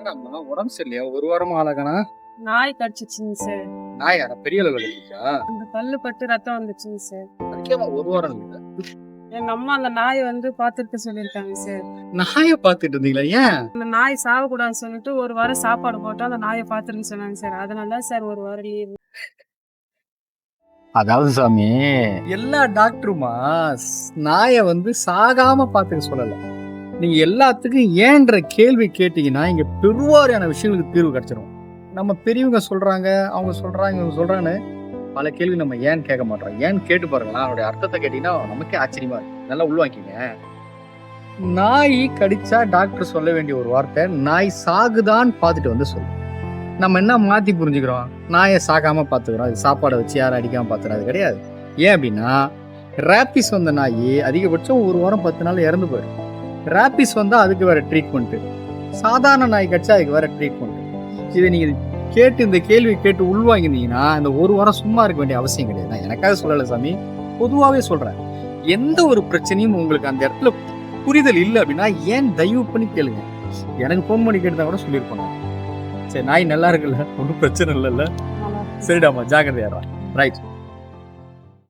என்னடாம்மா உடம்பு சரியில்லையா? ஒரு வாரமா ஆளகானா? நாய் கடிச்சிச்சுங்க சார். நாயா? பெரிய அளவுல கடிச்சிச்சா? அந்த பல்லு பட்டு ரத்தம் வந்துச்சுங்க சார். அதுக்கேம்மா ஒரு வாரம் இல்ல? எங்க அம்மா அந்த நாயை வந்து பார்த்துக்க சொல்லியிருக்காங்க சார். நாய பாத்துட்டு இருந்தீங்களா? ஏன்? அந்த நாய் சாவக்கூடாதுன்னு சொல்லிட்டு ஒரு வாரம் சாப்பாடு போட்டு அந்த நாயை பார்த்துருன்னு சொன்னாங்க சார். அதனால தான் சார் ஒரு வாரம் லீவு. அதாவது சாமி, எல்லா டாக்டருமா நாய வந்து சாகாம பாத்துக்க சொல்லல. நீங்க எல்லாத்துக்கும் ஏன்ற கேள்வி கேட்டீங்கன்னா இங்க பெருவாரியான விஷயங்களுக்கு தீர்வு கிடைச்சிடும். நம்ம பெரியவங்க சொல்றாங்க, அவங்க சொல்றாங்க, இவங்க சொல்றாங்கன்னு பல கேள்வி நம்ம ஏன் கேட்க மாட்டோம். ஏன்னு கேட்டு பாருங்களேன். அதனுடைய அர்த்தத்தை கேட்டீங்கன்னா நமக்கே ஆச்சரியமா இருக்கு. நல்லா உள்வாங்கிங்க. நாய் கடிச்சா டாக்டர் சொல்ல வேண்டிய ஒரு வார்த்தை, நாய் சாகுதான்னு பார்த்துட்டு வந்து சொல்லு. நம்ம என்ன மாத்தி புரிஞ்சுக்கிறோம்? நாயை சாகாம பார்த்துக்கிறோம். அது சாப்பாடை வச்சு யாரும் அடிக்காம பார்த்துக்கிறோம். அது கிடையாது. ஏன் அப்படின்னா, ரேபிஸ் வந்த நாய் அதிகபட்சம் ஒரு வாரம் 10 நாள் இறந்து போயிடும். ரேபிஸ் வந்தா அதுக்கு வேற ட்ரீட்மெண்ட். சாதாரண நாய் கடிச்சா அதுக்கு வேற ட்ரீட்மெண்ட். இதை நீங்க கேட்டு இந்த கேள்வி கேட்டு உள்வாங்கினீங்கன்னா இந்த ஒரு வாரம் சும்மா இருக்க வேண்டிய அவசியம் கிடையாது. நான் எனக்காக சொல்லல சாமி, பொதுவாகவே சொல்றேன். எந்த ஒரு பிரச்சனையும் உங்களுக்கு அந்த இடத்துல புரிதல் இல்லை அப்படின்னா ஏன் தயவு பண்ணி கேளுங்க. எனக்கு ஃபோன் பண்ணி கேட்டுதான் கூட சொல்லியிருப்பேன். சரி, நாய் நல்லா இருக்குல்ல, ஒன்றும் பிரச்சனை இல்லைல்ல? சரிடாமா, ஜாக்கிரதையாரா. ரைட்.